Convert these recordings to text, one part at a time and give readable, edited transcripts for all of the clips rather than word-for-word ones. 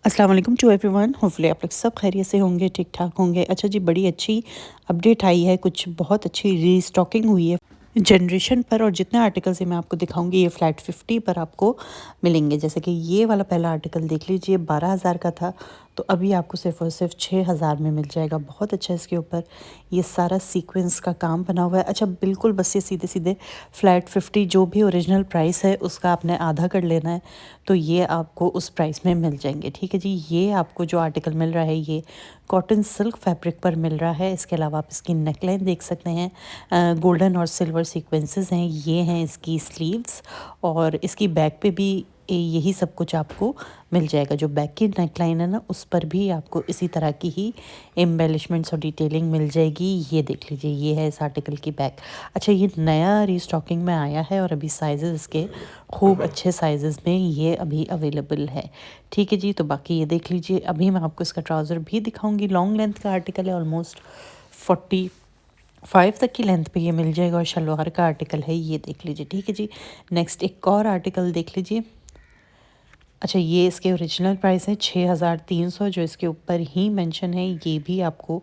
अस्सलाम वालेकुम to everyone. Hopefully आप लोग सब खैरियत से होंगे, ठीक ठाक होंगे। अच्छा जी, बड़ी अच्छी अपडेट आई है, कुछ बहुत अच्छी रीस्टॉकिंग हुई है जनरेशन पर, और जितने आर्टिकल्स हैं मैं आपको दिखाऊंगी ये फ्लैट 50 पर आपको मिलेंगे। जैसे कि ये वाला पहला आर्टिकल देख लीजिए, 12,000 का था, तो अभी आपको सिर्फ और सिर्फ 6,000 में मिल जाएगा। बहुत अच्छा इसके ऊपर ये सारा सीक्वेंस का काम बना हुआ है। अच्छा बिल्कुल, बस ये सीधे सीधे फ्लैट 50 जो भी ओरिजिनल प्राइस है उसका आपने आधा कर लेना है, तो ये आपको उस प्राइस में मिल जाएंगे। ठीक है जी, ये आपको जो आर्टिकल मिल रहा है ये कॉटन सिल्क फैब्रिक पर मिल रहा है। इसके अलावा आप इसकी नेकलाइन देख सकते हैं, गोल्डन और सिल्वर सीक्वेंसेस हैं। ये हैं इसकी स्लीव्स, और इसकी बैक पे भी यही सब कुछ आपको मिल जाएगा। जो बैक की नेकलाइन है ना, उस पर भी आपको इसी तरह की ही एम्बेलिशमेंट्स और डिटेलिंग मिल जाएगी। ये देख लीजिए, ये है इस आर्टिकल की बैक। अच्छा, ये नया रीस्टॉकिंग में आया है और अभी साइजेस इसके खूब अच्छे साइजेस में ये अभी अवेलेबल है। ठीक है जी, तो बाकी ये देख लीजिए। अभी मैं आपको इसका ट्राउज़र भी दिखाऊंगी। लॉन्ग लेंथ का आर्टिकल है, ऑलमोस्ट 45 तक की लेंथ पे ये मिल जाएगा, और शलवार का आर्टिकल है, ये देख लीजिए। ठीक है जी, नेक्स्ट एक और आर्टिकल देख लीजिए। अच्छा, ये इसके ओरिजिनल प्राइस है 6,300, जो इसके ऊपर ही मेंशन है। ये भी आपको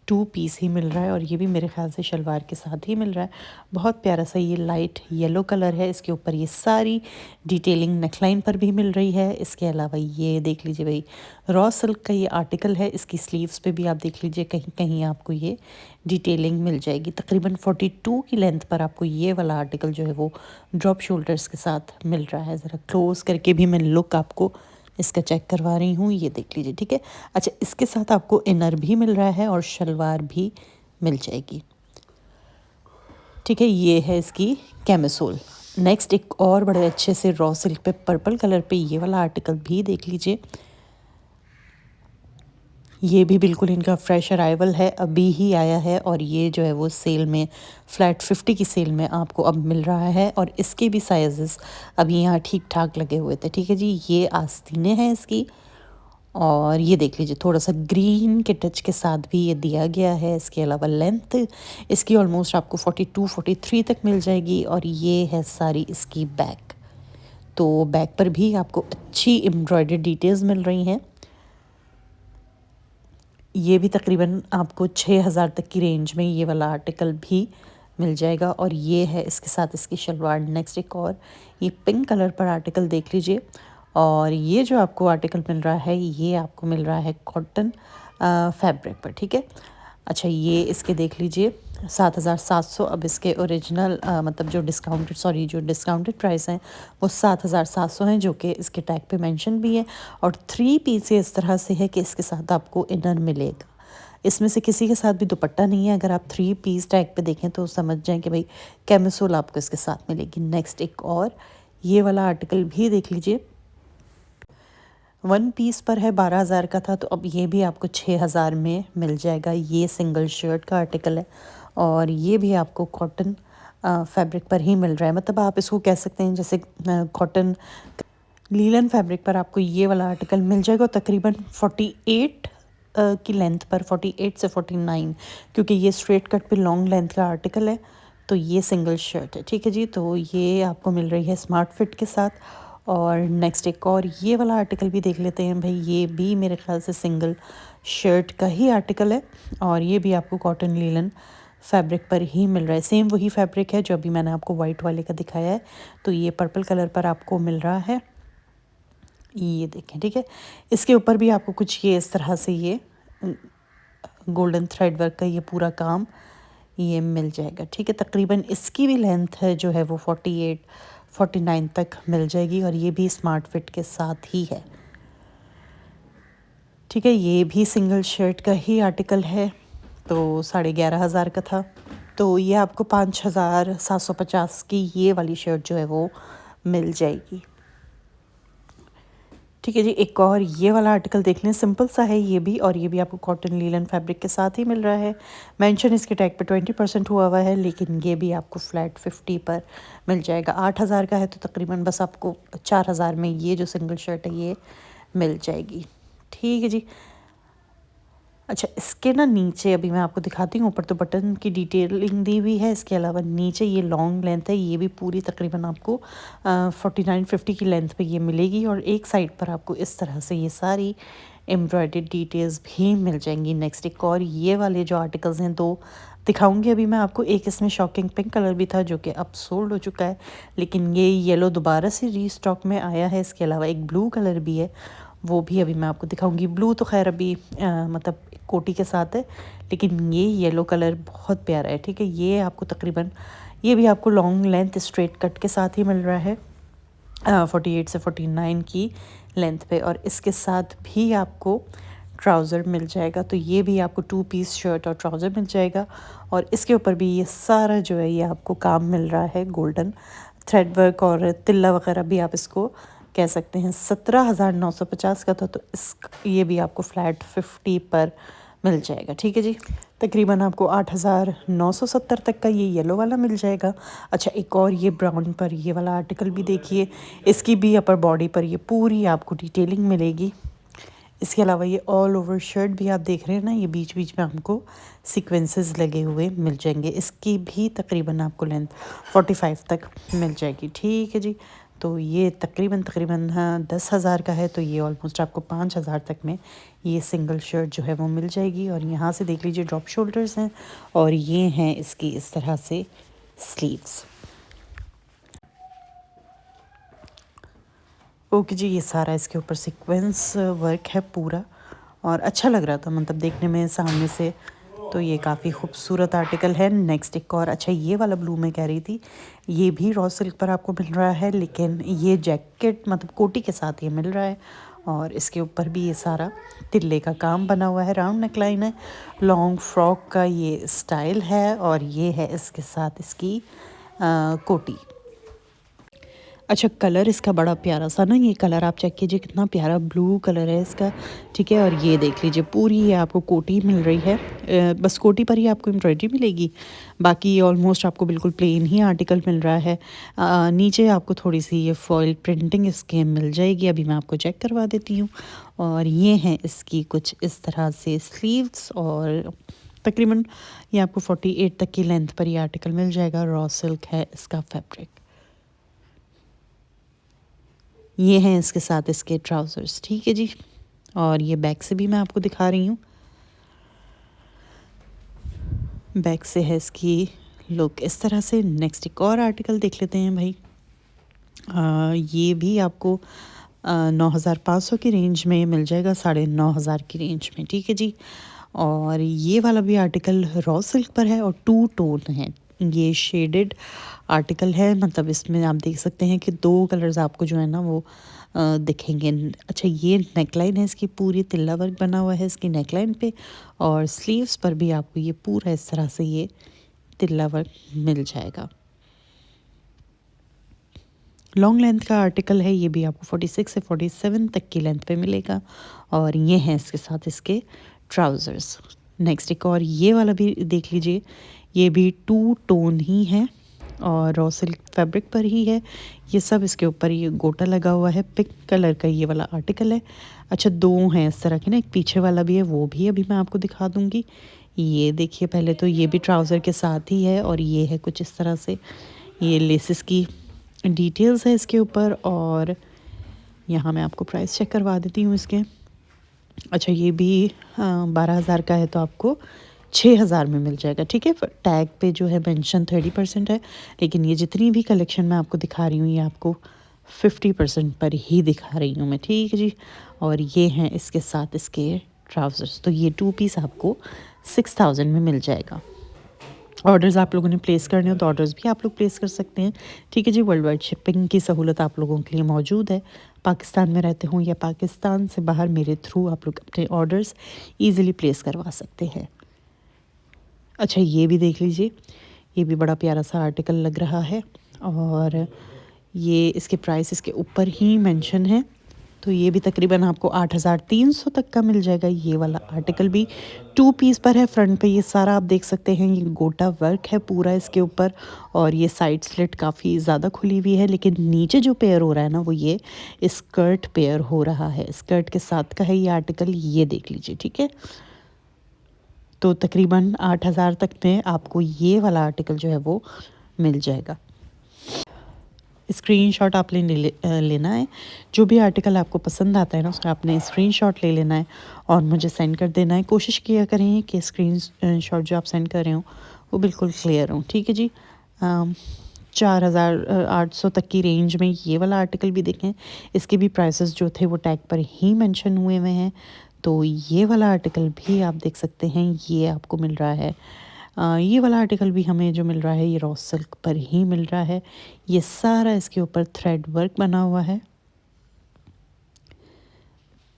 2 पीस ही मिल रहा है, और ये भी मेरे ख्याल से शलवार के साथ ही मिल रहा है। बहुत प्यारा सा ये लाइट येलो कलर है। इसके ऊपर ये सारी डिटेलिंग नेकलाइन पर भी मिल रही है। इसके अलावा ये देख लीजिए भाई, रॉ सिल्क का ये आर्टिकल है। इसकी स्लीव्स पे भी आप देख लीजिए, कहीं कहीं आपको ये डिटेलिंग मिल जाएगी। तकरीबन 42 की लेंथ पर आपको ये वाला आर्टिकल जो है वो ड्रॉप शोल्डर्स के साथ मिल रहा है। ज़रा क्लोज करके भी मैं लुक आपको इसका चेक करवा रही हूँ, ये देख लीजिए। ठीक है, अच्छा, इसके साथ आपको इनर भी मिल रहा है और शलवार भी मिल जाएगी। ठीक है, ये है इसकी कैमिसोल। नेक्स्ट एक और बड़े अच्छे से रॉ सिल्क पे पर्पल कलर पे ये वाला आर्टिकल भी देख लीजिए। ये भी बिल्कुल इनका फ्रेश अराइवल है, अभी ही आया है, और ये जो है वो सेल में, फ्लैट 50 की सेल में आपको अब मिल रहा है। और इसके भी साइजेस अभी यहाँ ठीक ठाक लगे हुए थे। ठीक है जी, ये आस्तीनें हैं इसकी, और ये देख लीजिए थोड़ा सा ग्रीन के टच के साथ भी ये दिया गया है। इसके अलावा लेंथ इसकी ऑलमोस्ट आपको 42-43 तक मिल जाएगी, और ये है सारी इसकी बैक। तो बैक पर भी आपको अच्छी एम्ब्रॉयडर्ड डिटेल्स मिल रही हैं। ये भी तकरीबन आपको 6,000 तक की रेंज में ये वाला आर्टिकल भी मिल जाएगा, और ये है इसके साथ इसकी शलवार। नेक्स्ट एक और ये पिंक कलर पर आर्टिकल देख लीजिए, और ये जो आपको आर्टिकल मिल रहा है ये आपको मिल रहा है कॉटन फैब्रिक पर। ठीक है, अच्छा, ये इसके देख लीजिए 7,700। अब इसके ओरिजिनल मतलब जो डिस्काउंटेड प्राइस हैं वो 7,700 हैं, जो कि इसके टैग पे मेंशन भी है। और 3 पीस इस तरह से है कि इसके साथ आपको इनर मिलेगा। इसमें से किसी के साथ भी दुपट्टा नहीं है। अगर आप 3 पीस टैग पे देखें तो समझ जाएं कि भाई कैमिसोल आपको इसके साथ मिलेगी। नेक्स्ट एक और ये वाला आर्टिकल भी देख लीजिए। 1 पीस पर है, 12,000 का था, तो अब ये भी आपको 6,000 में मिल जाएगा। ये सिंगल शर्ट का आर्टिकल है, और ये भी आपको कॉटन फैब्रिक पर ही मिल रहा है। मतलब आप इसको कह सकते हैं जैसे कॉटन लीलन फैब्रिक पर आपको ये वाला आर्टिकल मिल जाएगा। तकरीबन 48 की लेंथ पर, 48 से 49, क्योंकि ये स्ट्रेट कट पे लॉन्ग लेंथ का आर्टिकल है, तो ये सिंगल शर्ट है। ठीक है जी, तो ये आपको मिल रही है स्मार्ट फिट के साथ। और नेक्स्ट एक और ये वाला आर्टिकल भी देख लेते हैं भाई। ये भी मेरे ख्याल से सिंगल शर्ट का ही आर्टिकल है, और ये भी आपको कॉटन लीलन फैब्रिक पर ही मिल रहा है। सेम वही फैब्रिक है जो अभी मैंने आपको वाइट वाले का दिखाया है, तो ये पर्पल कलर पर आपको मिल रहा है, ये देखें। ठीक है, इसके ऊपर भी आपको कुछ ये इस तरह से ये गोल्डन थ्रेड वर्क का ये पूरा काम ये मिल जाएगा। ठीक है, तकरीबन इसकी भी लेंथ है जो है वो 48-49 तक मिल जाएगी, और ये भी स्मार्ट फिट के साथ ही है। ठीक है, ये भी सिंगल शर्ट का ही आर्टिकल है, तो 11,500 का था, तो ये आपको 5,750 की ये वाली शर्ट जो है वो मिल जाएगी। ठीक है जी, एक और ये वाला आर्टिकल देख लें, सिंपल सा है ये भी, और ये भी आपको कॉटन लीलन फैब्रिक के साथ ही मिल रहा है। मेंशन इसके टैग पे 20% हुआ हुआ है, लेकिन ये भी आपको फ्लैट 50 पर मिल जाएगा। 8,000 का है, तो तकरीबन बस आपको 4,000 में ये जो सिंगल शर्ट है ये मिल जाएगी। ठीक है जी, अच्छा, इसके ना नीचे अभी मैं आपको दिखाती हूँ, ऊपर तो बटन की डिटेलिंग दी हुई है, इसके अलावा नीचे ये लॉन्ग लेंथ है, ये भी पूरी तकरीबन आपको 49-50 की लेंथ पे ये मिलेगी। और एक साइड पर आपको इस तरह से ये सारी एम्ब्रॉयडर्ड डिटेल्स भी मिल जाएंगी। नेक्स्ट एक और ये वाले जो आर्टिकल्स हैं दो दिखाऊंगी अभी मैं आपको। एक इसमें शॉकिंग पिंक कलर भी था जो कि अब सोल्ड हो चुका है, लेकिन ये येलो दोबारा से रीस्टॉक में आया है। इसके अलावा एक ब्लू कलर भी है, वो भी अभी मैं आपको दिखाऊंगी। ब्लू तो खैर अभी मतलब कोटी के साथ है, लेकिन ये येलो कलर बहुत प्यारा है। ठीक है, ये आपको तकरीबन ये भी आपको लॉन्ग लेंथ स्ट्रेट कट के साथ ही मिल रहा है 48 से 49 की लेंथ पे, और इसके साथ भी आपको ट्राउज़र मिल जाएगा। तो ये भी आपको 2 पीस शर्ट और ट्राउज़र मिल जाएगा। और इसके ऊपर भी ये सारा जो है ये आपको काम मिल रहा है, गोल्डन थ्रेड वर्क और तिल्ला वगैरह भी आप इसको कह सकते हैं। 17,950 का था, तो इस ये भी आपको फ्लैट 50 पर मिल जाएगा। ठीक है जी, तकरीबन आपको 8,970 तक का ये येलो वाला मिल जाएगा। अच्छा, एक और ये ब्राउन पर ये वाला आर्टिकल भी देखिए, इसकी भी अपर बॉडी पर ये पूरी आपको डिटेलिंग मिलेगी। इसके अलावा ये ऑल ओवर शर्ट भी आप देख रहे हैं ना, ये बीच बीच में हमको सीक्वेंसेस लगे हुए मिल जाएंगे। इसकी भी तकरीबन आपको लेंथ 45 तक मिल जाएगी। ठीक है जी, तो ये तकरीबन हाँ 10,000 का है, तो ये ऑलमोस्ट आपको 5,000 तक में ये सिंगल शर्ट जो है वो मिल जाएगी। और यहाँ से देख लीजिए ड्रॉप शोल्डर्स हैं, और ये हैं इसकी इस तरह से स्लीव्स। ओके जी, ये सारा इसके ऊपर सीक्वेंस वर्क है पूरा, और अच्छा लग रहा था मतलब देखने में सामने से, तो ये काफ़ी खूबसूरत आर्टिकल है। नेक्स्ट एक और, अच्छा ये वाला ब्लू मैं कह रही थी, ये भी रॉ सिल्क पर आपको मिल रहा है, लेकिन ये जैकेट मतलब कोटी के साथ ये मिल रहा है। और इसके ऊपर भी ये सारा तिल्ले का काम बना हुआ है, राउंड नेकलाइन है, लॉन्ग फ्रॉक का ये स्टाइल है, और ये है इसके साथ इसकी कोटी। अच्छा, कलर इसका बड़ा प्यारा सा ना, ये कलर आप चेक कीजिए कितना प्यारा ब्लू कलर है इसका। ठीक है, और ये देख लीजिए पूरी ये आपको कोटी मिल रही है, बस कोटी पर ही आपको एम्ब्रॉयडरी मिलेगी, बाकी ये ऑलमोस्ट आपको बिल्कुल प्लेन ही आर्टिकल मिल रहा है। नीचे आपको थोड़ी सी ये फॉइल प्रिंटिंग इसके मिल जाएगी, अभी मैं आपको चेक करवा देती हूँ। और ये हैं इसकी कुछ इस तरह से स्लीव्स, और तकरीबन ये आपको 48 तक की लेंथ पर ये आर्टिकल मिल जाएगा। रॉ सिल्क है इसका फैब्रिक। ये हैं इसके साथ इसके ट्राउज़र्स। ठीक है जी, और ये बैक से भी मैं आपको दिखा रही हूँ। बैक से है इसकी लुक इस तरह से। नेक्स्ट एक और आर्टिकल देख लेते हैं भाई। ये भी आपको 9,500 की रेंज में मिल जाएगा, 9,500 की रेंज में। ठीक है जी, और ये वाला भी आर्टिकल रॉ सिल्क पर है और 2 टोन है, ये शेडेड आर्टिकल है, मतलब इसमें आप देख सकते हैं कि 2 कलर्स आपको जो है ना वो दिखेंगे। अच्छा, ये नेकलाइन है इसकी, पूरी तिल्ला वर्क बना हुआ है इसकी नेकलाइन पे, और स्लीव्स पर भी आपको ये पूरा इस तरह से ये तिल्ला वर्क मिल जाएगा। लॉन्ग लेंथ का आर्टिकल है, ये भी आपको 46 से 47 तक की लेंथ पे मिलेगा, और ये हैं इसके साथ इसके ट्राउज़र्स। नेक्स्ट एक और ये वाला भी देख लीजिए, ये भी 2 टोन ही है और रॉ सिल्क फैब्रिक पर ही है। ये सब इसके ऊपर ये गोटा लगा हुआ है, पिंक कलर का ये वाला आर्टिकल है। अच्छा, 2 हैं इस तरह के ना, एक पीछे वाला भी है, वो भी अभी मैं आपको दिखा दूँगी। ये देखिए, पहले तो ये भी ट्राउज़र के साथ ही है, और ये है कुछ इस तरह से, ये लेसेस की डिटेल्स है इसके ऊपर। और यहाँ मैं आपको प्राइस चेक करवा देती हूँ इसके। अच्छा, ये भी 12,000 का है, तो आपको 6,000 में मिल जाएगा। ठीक है, टैग पे जो है मेंशन 30% है, लेकिन ये जितनी भी कलेक्शन मैं आपको दिखा रही हूँ ये आपको 50% पर ही दिखा रही हूँ मैं। ठीक है जी, और ये हैं इसके साथ इसके ट्राउज़र्स, तो ये 2 पीस आपको 6,000 में मिल जाएगा। ऑर्डर्स आप लोगों ने प्लेस करने हो तो ऑर्डर्स भी आप लोग प्लेस कर सकते हैं। ठीक है जी, वर्ल्ड वाइड शिपिंग की सहूलत आप लोगों के लिए मौजूद है। पाकिस्तान में रहते हों या पाकिस्तान से बाहर, मेरे थ्रू आप लोग अपने ऑर्डर्स ईज़िली प्लेस करवा सकते हैं। अच्छा, ये भी देख लीजिए, ये भी बड़ा प्यारा सा आर्टिकल लग रहा है, और ये इसके प्राइस इसके ऊपर ही मेंशन है, तो ये भी तकरीबन आपको 8,300 तक का मिल जाएगा। ये वाला आर्टिकल भी 2 पीस पर है, फ्रंट पे ये सारा आप देख सकते हैं, ये गोटा वर्क है पूरा इसके ऊपर, और ये साइड स्लिट काफ़ी ज़्यादा खुली हुई है, लेकिन नीचे जो पेयर हो रहा है ना वो ये स्कर्ट पेयर हो रहा है, स्कर्ट के साथ का है ये आर्टिकल, ये देख लीजिए। ठीक है, तो तकरीबन 8,000 तक में आपको ये वाला आर्टिकल जो है वो मिल जाएगा। स्क्रीनशॉट आपने लेना है। जो भी आर्टिकल आपको पसंद आता है ना, उसका आपने स्क्रीनशॉट ले लेना है और मुझे सेंड कर देना है। कोशिश किया करें कि स्क्रीनशॉट जो आप सेंड कर रहे हो वो बिल्कुल क्लियर हो, ठीक है जी। 4,800 तक की रेंज में ये वाला आर्टिकल भी देखें। इसके भी प्राइसेस जो थे वो टैग पर ही मेंशन हुए हुए हैं। तो ये वाला आर्टिकल भी आप देख सकते हैं, ये आपको मिल रहा है। ये वाला आर्टिकल भी हमें जो मिल रहा है ये रॉ सिल्क पर ही मिल रहा है। ये सारा इसके ऊपर थ्रेड वर्क बना हुआ है,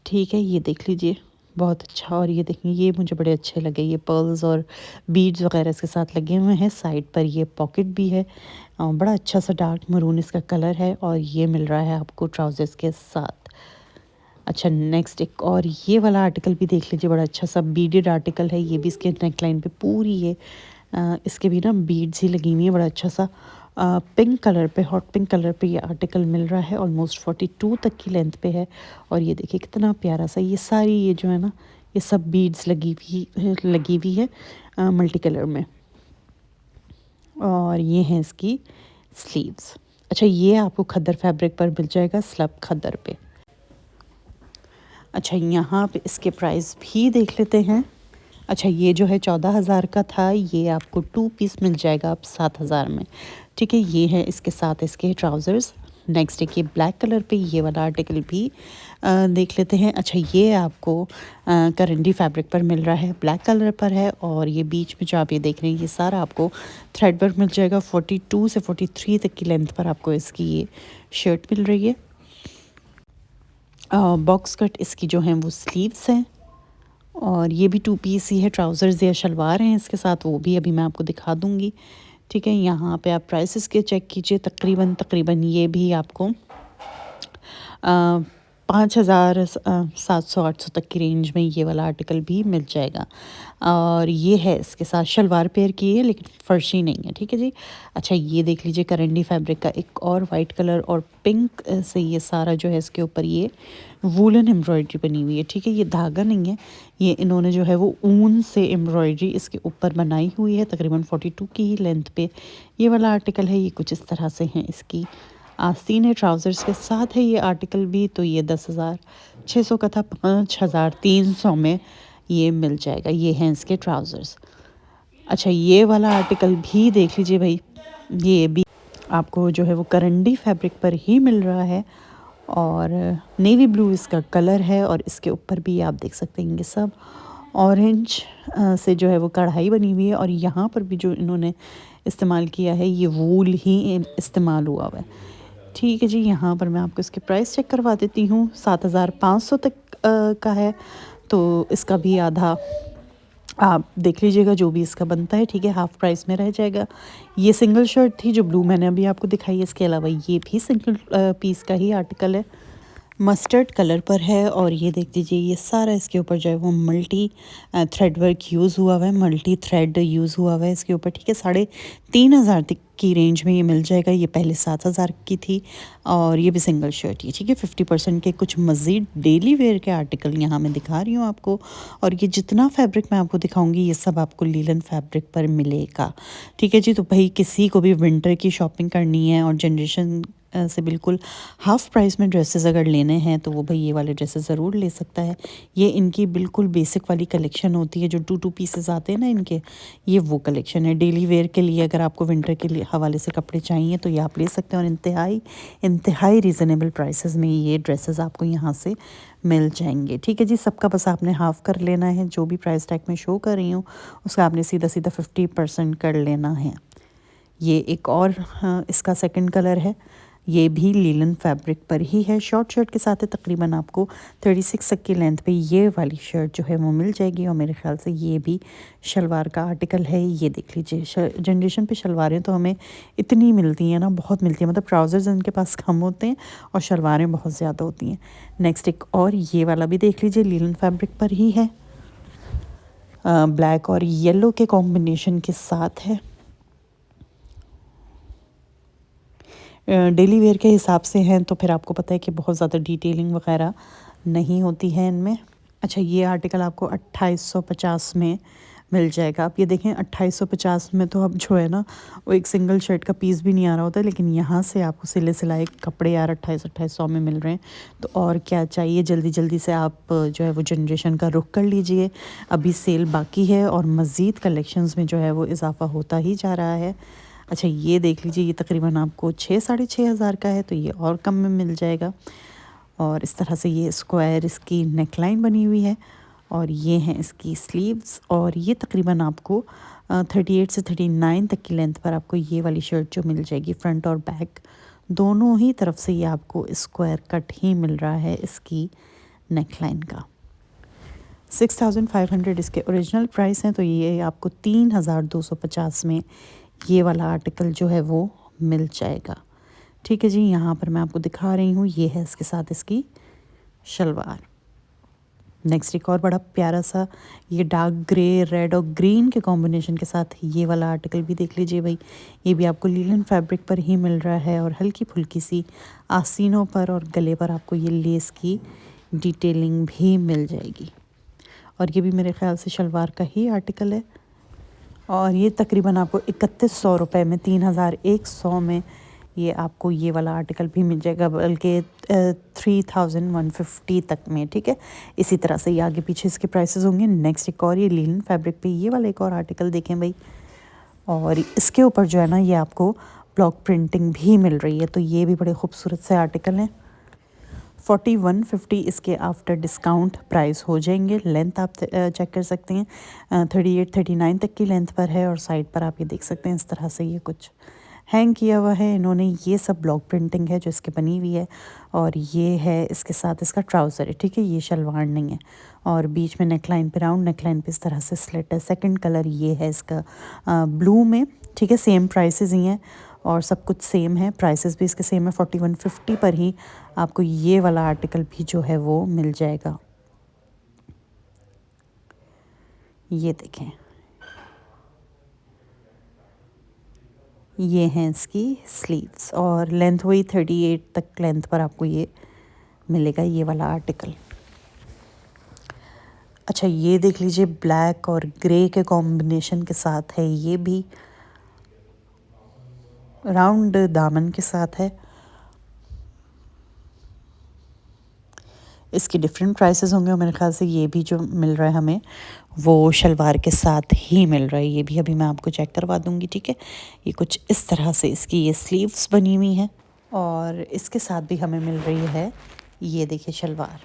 ठीक है। ये देख लीजिए, बहुत अच्छा। और ये देखिए, ये मुझे बड़े अच्छे लगे, ये पर्ल्स और बीड्स वगैरह इसके साथ लगे हुए हैं। साइड पर ये पॉकेट भी है, बड़ा अच्छा सा डार्क मरून इसका कलर है और ये मिल रहा है आपको ट्राउजर्स के साथ। अच्छा, नेक्स्ट एक और ये वाला आर्टिकल भी देख लीजिए, बड़ा अच्छा सा बीडेड आर्टिकल है। ये भी इसके नेकलाइन पे पूरी ये इसके भी ना बीड्स ही लगी हुई है। बड़ा अच्छा सा पिंक कलर पे, हॉट पिंक कलर पे ये आर्टिकल मिल रहा है। ऑलमोस्ट 42 तक की लेंथ पे है। और ये देखिए कितना प्यारा सा, ये सारी ये जो है ना, ये सब बीड्स लगी हुई है मल्टी कलर में। और ये हैं इसकी स्लीव्स। अच्छा, ये आपको खद्दर फैब्रिक पर मिल जाएगा, स्लब खद्दर पे। अच्छा, यहाँ पे इसके प्राइस भी देख लेते हैं। अच्छा, ये जो है 14,000 का था, ये आपको 2 पीस मिल जाएगा अब 7,000 में, ठीक है। ये है इसके साथ इसके ट्राउज़र्स। नेक्स्ट एक ये ब्लैक कलर पे ये वाला आर्टिकल भी देख लेते हैं। अच्छा, ये आपको करंडी फैब्रिक पर मिल रहा है, ब्लैक कलर पर है। और ये बीच में जो आप ये देख रहे हैं, ये सारा आपको थ्रेड वर्क मिल जाएगा। 42 से 43 तक की लेंथ पर आपको इसकी ये शर्ट मिल रही है। बॉक्स कट इसकी जो हैं वो स्लीव्स हैं। और ये भी 2 पीस ही है, ट्राउज़र्स या शलवार हैं इसके साथ, वो भी अभी मैं आपको दिखा दूँगी, ठीक है। यहाँ पे आप प्राइसेस के चेक कीजिए। तकरीबन ये भी आपको 5,700-800 तक की रेंज में ये वाला आर्टिकल भी मिल जाएगा। और ये है इसके साथ शलवार पेयर की है, लेकिन फर्शी नहीं है, ठीक है जी। अच्छा, ये देख लीजिए करंडी फैब्रिक का एक और वाइट कलर और पिंक से ये सारा जो है इसके ऊपर ये वूलन एम्ब्रॉयडरी बनी हुई है, ठीक है। ये धागा नहीं है, ये इन्होंने जो है वो ऊन से एम्ब्रॉयडरी इसके ऊपर बनाई हुई है। तकरीबन 42 की ही लेंथ पे ये वाला आर्टिकल है। ये कुछ इस तरह से हैं इसकी आस्तीन है, ट्राउज़र्स के साथ है ये आर्टिकल भी। तो ये 10,600 का था, 5,300 में ये मिल जाएगा। ये हैं इसके ट्राउज़र्स। अच्छा, ये वाला आर्टिकल भी देख लीजिए भाई, ये भी आपको जो है वो करंडी फैब्रिक पर ही मिल रहा है। और नेवी ब्लू इसका कलर है। और इसके ऊपर भी आप देख सकते हैं ये सब ऑरेंज से जो है वो कढ़ाई बनी हुई है। और यहाँ पर भी जो इन्होंने इस्तेमाल किया है ये वूल ही इस्तेमाल हुआ हुआ है, ठीक है जी। यहाँ पर मैं आपको इसके प्राइस चेक करवा देती हूँ। 7,500 तक का है। तो इसका भी आधा आप देख लीजिएगा, जो भी इसका बनता है, ठीक है, हाफ़ प्राइस में रह जाएगा। ये सिंगल शर्ट थी जो ब्लू मैंने अभी आपको दिखाई है। इसके अलावा ये भी सिंगल पीस का ही आर्टिकल है, मस्टर्ड कलर पर है। और ये देख लीजिए, ये सारा इसके ऊपर जो है वो मल्टी थ्रेड वर्क यूज़ हुआ हुआ है, मल्टी थ्रेड यूज़ हुआ हुआ है इसके ऊपर, ठीक है। 3,500 तक की रेंज में ये मिल जाएगा। ये पहले 7,000 की थी। और ये भी सिंगल शर्ट ही, ठीक है। 50% के कुछ मज़ीद डेली वेयर के आर्टिकल यहाँ मैं दिखा रही हूँ आपको। और ये जितना फैब्रिक मैं आपको दिखाऊंगी ये सब आपको लीलन फैब्रिक पर मिलेगा, ठीक है जी। तो भाई किसी को भी विंटर की शॉपिंग करनी है और जनरेशन से बिल्कुल हाफ़ प्राइस में ड्रेसेस अगर लेने हैं तो वो भाई ये वाले ड्रेसेस ज़रूर ले सकता है। ये इनकी बिल्कुल बेसिक वाली कलेक्शन होती है, जो 2 पीसेस आते हैं ना इनके, ये वो कलेक्शन है। डेली वेयर के लिए अगर आपको विंटर के लिए हवाले से कपड़े चाहिए तो ये आप ले सकते हैं। और इंतहाई रीज़नेबल प्राइसेस में ये ड्रेसेस आपको यहाँ से मिल जाएंगे, ठीक है जी। सबका बस आपने हाफ़ कर लेना है, जो भी प्राइस टैग में शो कर रही हूँ उसका आपने सीधा 50% कर लेना है। ये एक और इसका सेकंड कलर है, ये भी लीलन फैब्रिक पर ही है। शॉर्ट शर्ट के साथ है, तकरीबन आपको 36 तक की लेंथ पे ये वाली शर्ट जो है वो मिल जाएगी। और मेरे ख्याल से ये भी शलवार का आर्टिकल है। ये देख लीजिए, जनरेशन पे शलवारें तो हमें इतनी मिलती हैं ना, बहुत मिलती हैं। मतलब ट्राउज़र्स इनके पास कम होते हैं और शलवारें बहुत ज़्यादा होती हैं। नेक्स्ट एक और ये वाला भी देख लीजिए, लीलन फैब्रिक पर ही है, ब्लैक और येलो के कॉम्बिनेशन के साथ है। डेली वेयर के हिसाब से हैं तो फिर आपको पता है कि बहुत ज़्यादा डिटेलिंग वगैरह नहीं होती है इनमें। अच्छा, ये आर्टिकल आपको 2850 में मिल जाएगा। आप ये देखें 2850 में तो अब जो है ना वो एक सिंगल शर्ट का पीस भी नहीं आ रहा होता, लेकिन यहाँ से आपको सिले सिलाए कपड़े यार 2800 में मिल रहे हैं। तो और क्या चाहिए, जल्दी जल्दी से आप जो है वो जनरेशन का रुख कर लीजिए। अभी सेल बाकी है और मज़ीद कलेक्शंस में जो है वो इजाफ़ा होता ही जा रहा है। अच्छा ये देख लीजिए, ये तकरीबन आपको 6-6.5 हज़ार का है, तो ये और कम में मिल जाएगा। और इस तरह से ये स्क्वायर इसकी नेकलाइन बनी हुई है और ये हैं इसकी स्लीव्स। और ये तकरीबन आपको 38 से 39 तक की लेंथ पर आपको ये वाली शर्ट जो मिल जाएगी, फ्रंट और बैक दोनों ही तरफ से ये आपको स्क्वायर कट ही मिल रहा है इसकी नेकलाइन का। 6500 इसके ओरिजिनल प्राइस हैं, तो ये आपको 3250 में ये वाला आर्टिकल जो है वो मिल जाएगा। ठीक है जी, यहाँ पर मैं आपको दिखा रही हूँ, ये है इसके साथ इसकी शलवार। नेक्स्ट एक और बड़ा प्यारा सा ये डार्क ग्रे, रेड और ग्रीन के कॉम्बिनेशन के साथ ये वाला आर्टिकल भी देख लीजिए भाई। ये भी आपको लीलन फैब्रिक पर ही मिल रहा है और हल्की फुल्की सी आसीनों पर और गले पर आपको ये लेस की डिटेलिंग भी मिल जाएगी। और ये भी मेरे ख्याल से शलवार का ही आर्टिकल है और ये तकरीबन आपको 3100 रुपये में, 3100 में ये आपको ये वाला आर्टिकल भी मिल जाएगा, बल्कि 3150 तक में। ठीक है, इसी तरह से ये आगे पीछे इसके प्राइसेस होंगे। नेक्स्ट एक और ये लीलन फैब्रिक पे ये वाला एक और आर्टिकल देखें भाई, और इसके ऊपर जो है ना ये आपको ब्लॉक प्रिंटिंग भी मिल रही है, तो ये भी बड़े खूबसूरत से आर्टिकल हैं। 4150 इसके आफ्टर डिस्काउंट प्राइस हो जाएंगे। लेंथ आप चेक कर सकते हैं, 38-39 तक की लेंथ पर है और साइड पर आप ये देख सकते हैं इस तरह से ये कुछ हैंग किया हुआ है इन्होंने। ये सब ब्लॉक प्रिंटिंग है जो इसके बनी हुई है और ये है इसके साथ इसका ट्राउज़र है। ठीक है, ये शलवार नहीं है। और बीच में नेकलाइन पे, राउंड नेकलाइन पे इस तरह से स्लिट है। सेकंड कलर ये है इसका ब्लू में। ठीक है, सेम प्राइसेस ही हैं और सब कुछ सेम है, प्राइसेस भी इसके सेम है। 4150 पर ही आपको ये वाला आर्टिकल भी जो है वो मिल जाएगा। ये देखें, ये हैं इसकी स्लीव्स और लेंथ हुई 38 तक लेंथ पर आपको ये मिलेगा ये वाला आर्टिकल। अच्छा ये देख लीजिए, ब्लैक और ग्रे के कॉम्बिनेशन के साथ है, ये भी राउंड दामन के साथ है। इसकी डिफरेंट प्राइसेस होंगे और मेरे ख्याल से ये भी जो मिल रहा है हमें वो शलवार के साथ ही मिल रहा है। ये भी अभी मैं आपको चेक करवा दूँगी। ठीक है, ये कुछ इस तरह से इसकी ये स्लीव्स बनी हुई हैं और इसके साथ भी हमें मिल रही है, ये देखिए शलवार।